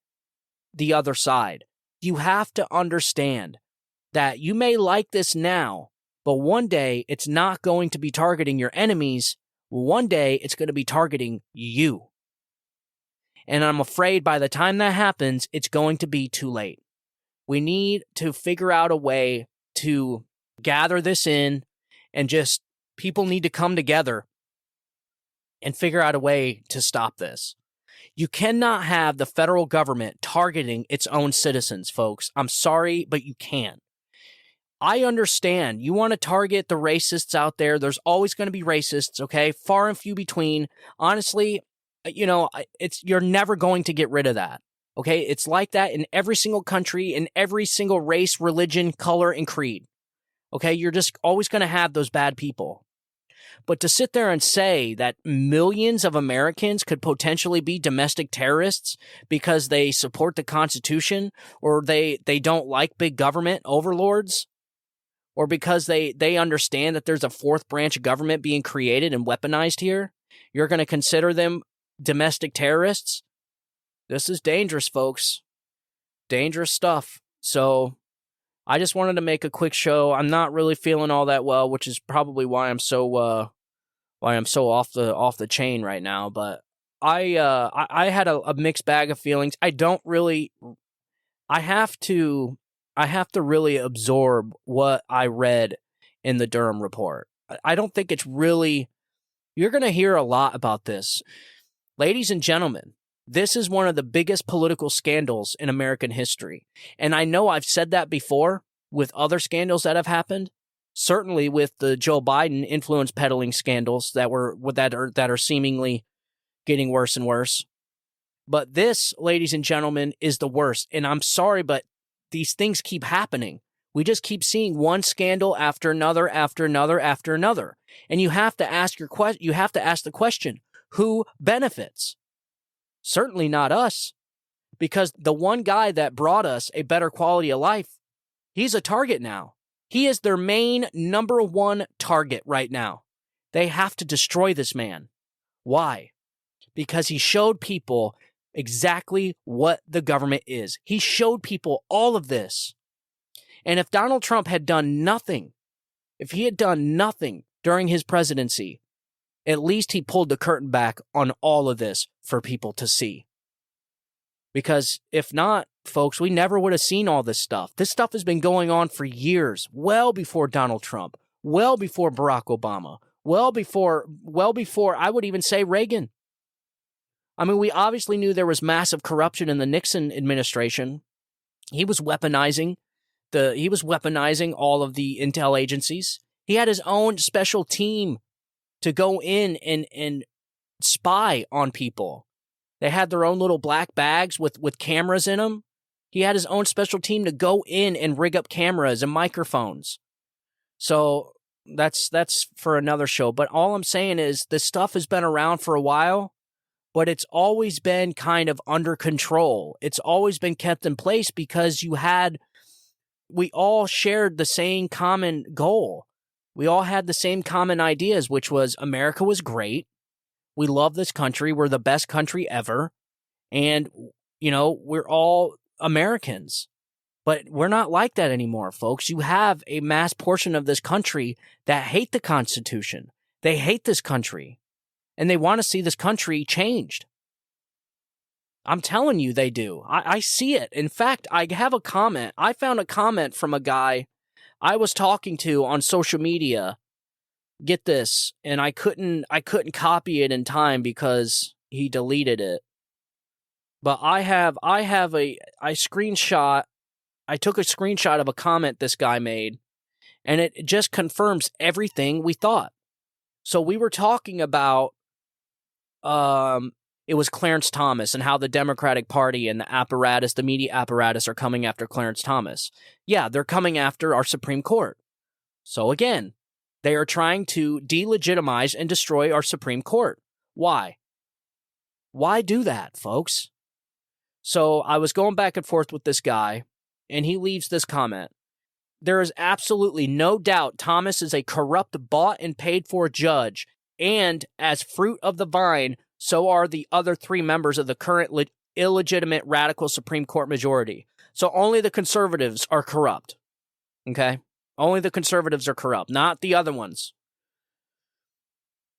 the other side, you have to understand that you may like this now, but one day it's not going to be targeting your enemies. One day it's going to be targeting you. And I'm afraid by the time that happens, it's going to be too late. We need to figure out a way to gather this in, and just people need to come together and figure out a way to stop this. You cannot have the federal government targeting its own citizens, folks. I'm sorry, but you can't. I understand you want to target the racists out there. There's always going to be racists, okay? Far and few between. Honestly, you're never going to get rid of that, okay? It's like that in every single country, in every single race, religion, color, and creed, okay? You're just always going to have those bad people. But to sit there and say that millions of Americans could potentially be domestic terrorists because they support the Constitution, or they don't like big government overlords, or because they understand that there's a fourth branch of government being created and weaponized here, you're going to consider them domestic terrorists? This is dangerous, folks. Dangerous stuff. So I just wanted to make a quick show. I'm not really feeling all that well, which is probably why I'm so off the chain right now. But I had a mixed bag of feelings. I have to really absorb what I read in the Durham Report. I don't think it's really, you're going to hear a lot about this. Ladies and gentlemen, this is one of the biggest political scandals in American history. And I know I've said that before with other scandals that have happened. Certainly with the Joe Biden influence peddling scandals that are seemingly getting worse and worse. But this, ladies and gentlemen, is the worst. And I'm sorry, but these things keep happening. We just keep seeing one scandal after another, after another, after another. And you have to ask the question, who benefits? Certainly not us, because the one guy that brought us a better quality of life, he's a target now. He is their main number one target right now. They have to destroy this man. Why? Because he showed people exactly what the government is. He showed people all of this. And if Donald Trump had done nothing, if he had done nothing during his presidency, at least he pulled the curtain back on all of this for people to see. Because if not, folks, we never would have seen all this stuff. This stuff has been going on for years, well before Donald Trump, well before Barack Obama, well before, I would even say, Reagan. I mean, we obviously knew there was massive corruption in the Nixon administration. He was weaponizing all of the intel agencies. He had his own special team to go in and spy on people. They had their own little black bags with cameras in them. He had his own special team to go in and rig up cameras and microphones. So that's for another show. But all I'm saying is this stuff has been around for a while, but it's always been kind of under control. It's always been kept in place because we all shared the same common goal. We all had the same common ideas, which was America was great. We love this country. We're the best country ever. And, we're all Americans. But we're not like that anymore, folks. You have a mass portion of this country that hate the Constitution. They hate this country. And they want to see this country changed. I'm telling you they do. I see it. In fact, I have a comment. I found a comment from a guy I was talking to on social media. Get this, and I couldn't copy it in time because he deleted it. But I took a screenshot of a comment this guy made, and it just confirms everything we thought. So we were talking about it was Clarence Thomas and how the Democratic Party and the media apparatus are coming after Clarence Thomas. Yeah, they're coming after our Supreme Court. So again, they are trying to delegitimize and destroy our Supreme Court. Why? Why do that, folks? So I was going back and forth with this guy, and he leaves this comment. There is absolutely no doubt Thomas is a corrupt, bought and paid for judge, and as fruit of the vine, so are the other three members of the current illegitimate radical Supreme Court majority. So only the conservatives are corrupt. Okay? Only the conservatives are corrupt, not the other ones.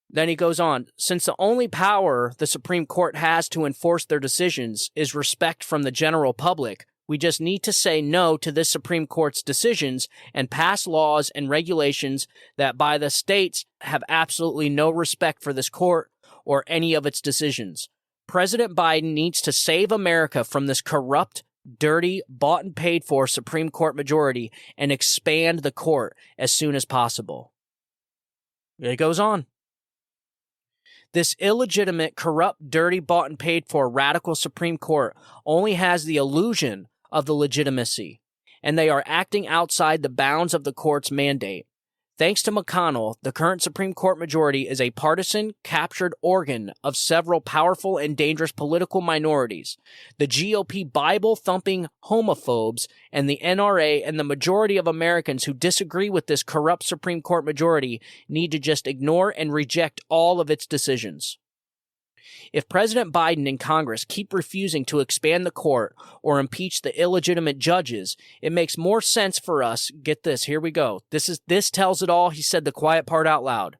Then he goes on, since the only power the Supreme Court has to enforce their decisions is respect from the general public, we just need to say no to this Supreme Court's decisions and pass laws and regulations that by the states have absolutely no respect for this court or any of its decisions. President Biden needs to save America from this corrupt, dirty, bought and paid for Supreme Court majority and expand the court as soon as possible. It goes on. This illegitimate, corrupt, dirty, bought and paid for radical Supreme Court only has the illusion of the legitimacy, and they are acting outside the bounds of the court's mandate. Thanks to McConnell, the current Supreme Court majority is a partisan, captured organ of several powerful and dangerous political minorities. The GOP Bible-thumping homophobes and the NRA and the majority of Americans who disagree with this corrupt Supreme Court majority need to just ignore and reject all of its decisions. If President Biden and Congress keep refusing to expand the court or impeach the illegitimate judges, it makes more sense for us. Get this, here we go. This tells it all. He said the quiet part out loud.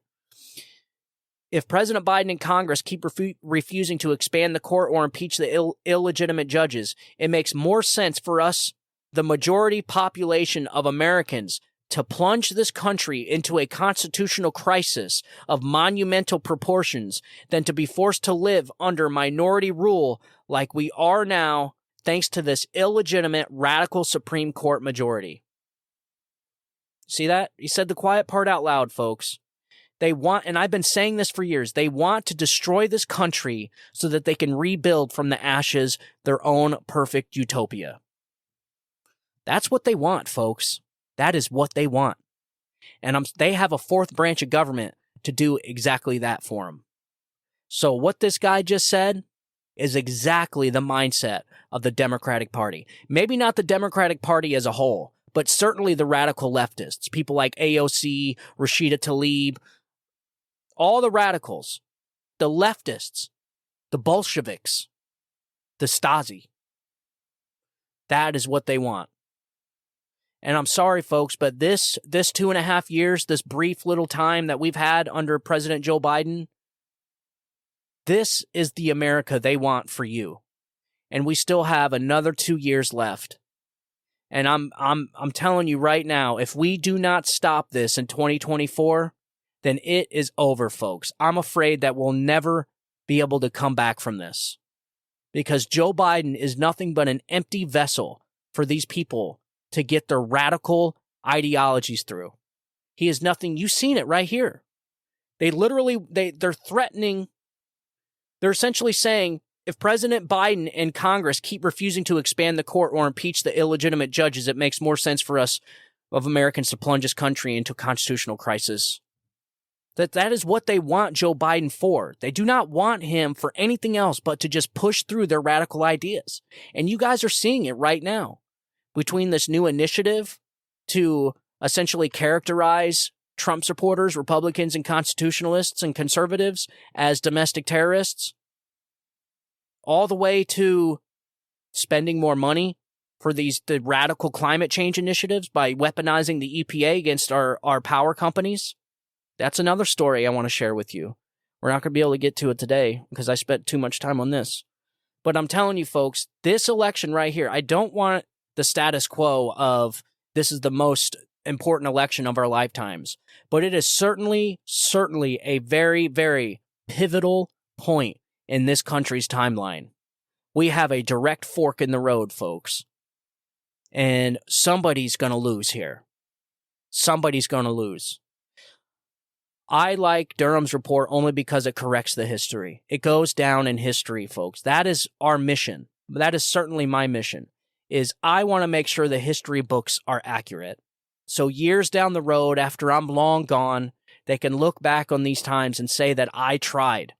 If President Biden and Congress keep refusing to expand the court or impeach the illegitimate judges, it makes more sense for us, the majority population of Americans, to plunge this country into a constitutional crisis of monumental proportions than to be forced to live under minority rule like we are now, thanks to this illegitimate radical Supreme Court majority. See that? He said the quiet part out loud, folks. They want, and I've been saying this for years, they want to destroy this country so that they can rebuild from the ashes their own perfect utopia. That's what they want, folks. That is what they want. And they have a fourth branch of government to do exactly that for them. So what this guy just said, is exactly the mindset of the Democratic Party. Maybe not the Democratic Party as a whole, but certainly the radical leftists, people like AOC, Rashida Tlaib, all the radicals, the leftists, the Bolsheviks, the Stasi. That is what they want. And I'm sorry, folks, but this 2.5 years, this brief little time that we've had under President Joe Biden, this is the America they want for you. And we still have another 2 years left. And I'm telling you right now, if we do not stop this in 2024, then it is over, folks. I'm afraid that we'll never be able to come back from this. Because Joe Biden is nothing but an empty vessel for these people to get their radical ideologies through. He is nothing. You've seen it right here. They're threatening. They're essentially saying, if President Biden and Congress keep refusing to expand the court or impeach the illegitimate judges, it makes more sense for us of Americans to plunge this country into constitutional crisis. That is what they want Joe Biden for. They do not want him for anything else but to just push through their radical ideas. And you guys are seeing it right now. Between this new initiative to essentially characterize Trump supporters, Republicans and constitutionalists and conservatives as domestic terrorists, all the way to spending more money for the radical climate change initiatives by weaponizing the EPA against our power companies. That's another story I want to share with you. We're not going to be able to get to it today because I spent too much time on this. But I'm telling you, folks, this election right here, I don't want the status quo of this is the most important election of our lifetimes. But it is certainly a very, very pivotal point in this country's timeline. We have a direct fork in the road, folks. And somebody's going to lose here. Somebody's going to lose. I like Durham's report only because it corrects the history. It goes down in history, folks. That is our mission. That is certainly my mission, is I want to make sure the history books are accurate. So years down the road, after I'm long gone, they can look back on these times and say that I tried.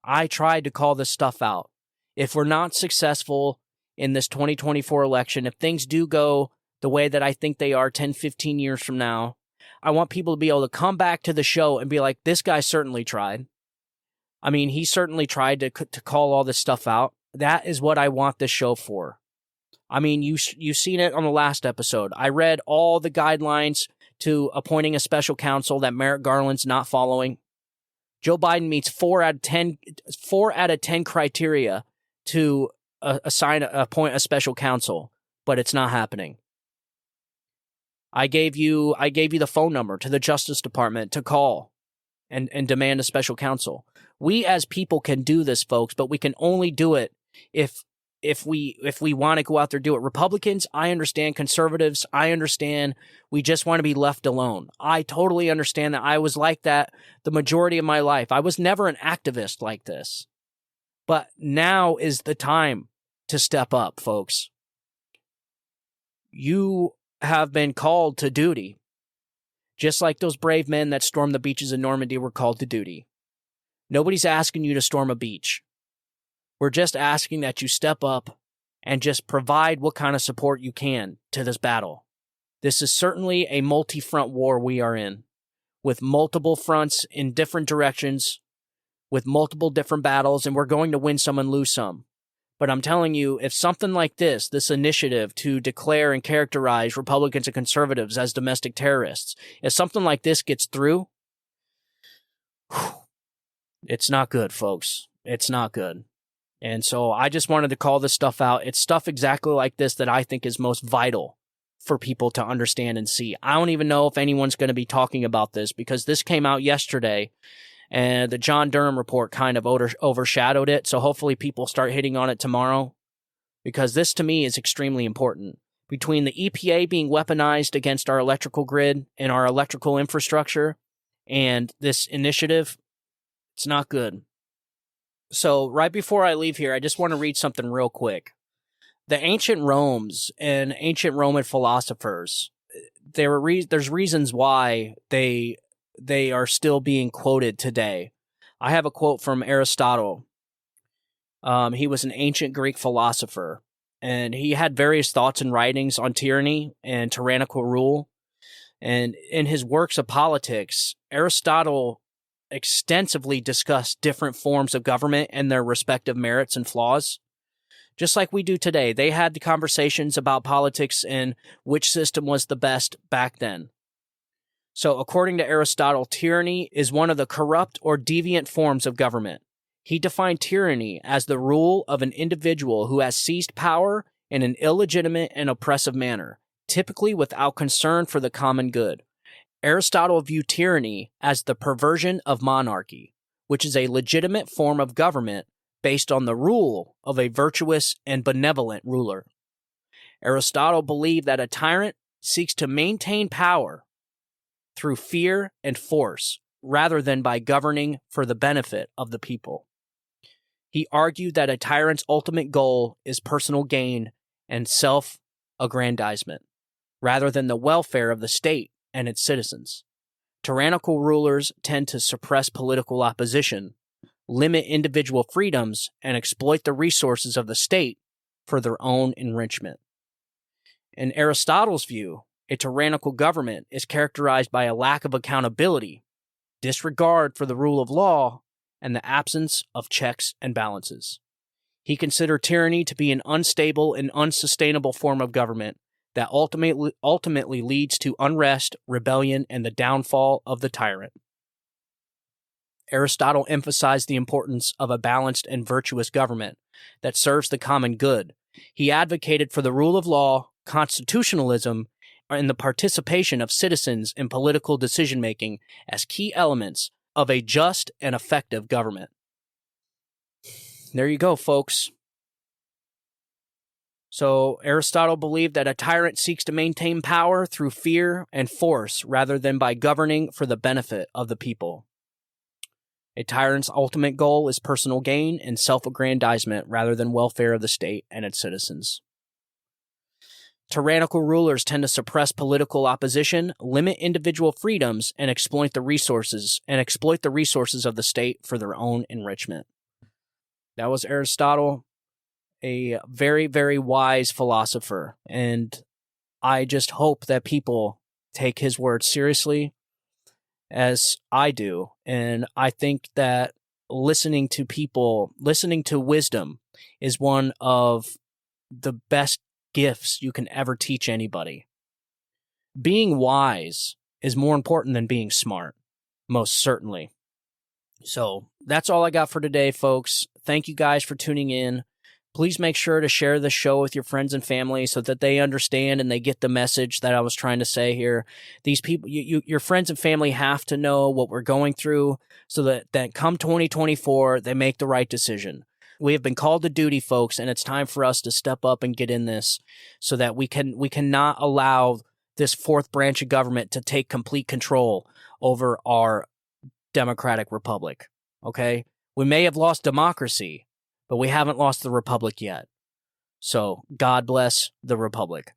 I tried to call this stuff out. If we're not successful in this 2024 election, if things do go the way that I think they are 10, 15 years from now, I want people to be able to come back to the show and be like, this guy certainly tried. I mean, he certainly tried to call all this stuff out. That is what I want this show for. I mean, you've seen it on the last episode. I read all the guidelines to appointing a special counsel that Merrick Garland's not following. Joe Biden meets 4 out of 10 criteria to appoint a special counsel, but it's not happening. I gave you the phone number to the Justice Department to call and demand a special counsel. We as people can do this, folks, but we can only do it if we want to go out there and do it. Republicans, I understand. Conservatives, I understand. We just want to be left alone. I totally understand that. I was like that the majority of my life. I was never an activist like this. But now is the time to step up, folks. You have been called to duty, just like those brave men that stormed the beaches in Normandy were called to duty. Nobody's asking you to storm a beach. We're just asking that you step up and just provide what kind of support you can to this battle. This is certainly a multi-front war we are in, with multiple fronts in different directions, with multiple different battles, and we're going to win some and lose some. But I'm telling you, if something like this initiative to declare and characterize Republicans and conservatives as domestic terrorists, if something like this gets through, it's not good, folks. It's not good. And so I just wanted to call this stuff out. It's stuff exactly like this that I think is most vital for people to understand and see. I don't even know if anyone's going to be talking about this because this came out yesterday. And the John Durham report kind of overshadowed it. So hopefully people start hitting on it tomorrow. Because this to me is extremely important. Between the EPA being weaponized against our electrical grid and our electrical infrastructure and this initiative, it's not good. So right before I leave here, I just want to read something real quick. The ancient Romans and ancient Roman philosophers, there's reasons why they are still being quoted today. I have a quote from Aristotle. He was an ancient Greek philosopher, and he had various thoughts and writings on tyranny and tyrannical rule. And in his works of politics, Aristotle extensively discussed different forms of government and their respective merits and flaws. Just like we do today, they had the conversations about politics and which system was the best back then. So according to Aristotle, tyranny is one of the corrupt or deviant forms of government. He defined tyranny as the rule of an individual who has seized power in an illegitimate and oppressive manner, typically without concern for the common good. Aristotle viewed tyranny as the perversion of monarchy, which is a legitimate form of government based on the rule of a virtuous and benevolent ruler. Aristotle believed that a tyrant seeks to maintain power through fear and force, rather than by governing for the benefit of the people. He argued that a tyrant's ultimate goal is personal gain and self-aggrandizement, rather than the welfare of the state and its citizens. Tyrannical rulers tend to suppress political opposition, limit individual freedoms, and exploit the resources of the state for their own enrichment. In Aristotle's view, a tyrannical government is characterized by a lack of accountability, disregard for the rule of law, and the absence of checks and balances. He considered tyranny to be an unstable and unsustainable form of government that ultimately leads to unrest, rebellion, and the downfall of the tyrant. Aristotle emphasized the importance of a balanced and virtuous government that serves the common good. He advocated for the rule of law, constitutionalism, and the participation of citizens in political decision-making as key elements of a just and effective government. There you go, folks. So Aristotle believed that a tyrant seeks to maintain power through fear and force rather than by governing for the benefit of the people. A tyrant's ultimate goal is personal gain and self-aggrandizement rather than welfare of the state and its citizens. Tyrannical rulers tend to suppress political opposition, limit individual freedoms, and exploit the resources of the state for their own enrichment. That was Aristotle, a very, very wise philosopher, and I just hope that people take his words seriously as I do. And I think that listening to wisdom is one of the best gifts you can ever teach anybody. Being wise is more important than being smart, most certainly. So that's all I got for today, folks. Thank you guys for tuning in. Please make sure to share the show with your friends and family so that they understand and they get the message that I was trying to say here. These people, your friends and family have to know what we're going through so that come 2024, they make the right decision. We have been called to duty, folks, and it's time for us to step up and get in this so that we cannot allow this fourth branch of government to take complete control over our democratic republic, okay? We may have lost democracy, but we haven't lost the republic yet. So God bless the republic.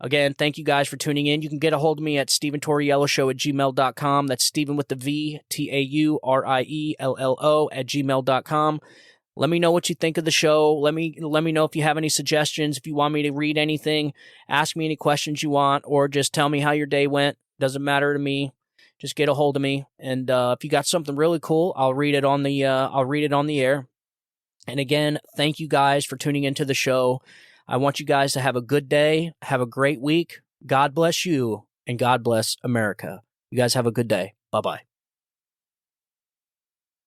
Again, thank you guys for tuning in. You can get a hold of me at StephenTauriello@gmail.com. That's Stephen with the V, Tauriello @gmail.com. Let me know what you think of the show. Let me know if you have any suggestions, if you want me to read anything, ask me any questions you want, or just tell me how your day went. Doesn't matter to me. Just get a hold of me, and if you got something really cool, I'll read it on the air. And again, thank you guys for tuning into the show. I want you guys to have a good day, have a great week. God bless you, and God bless America. You guys have a good day. Bye-bye.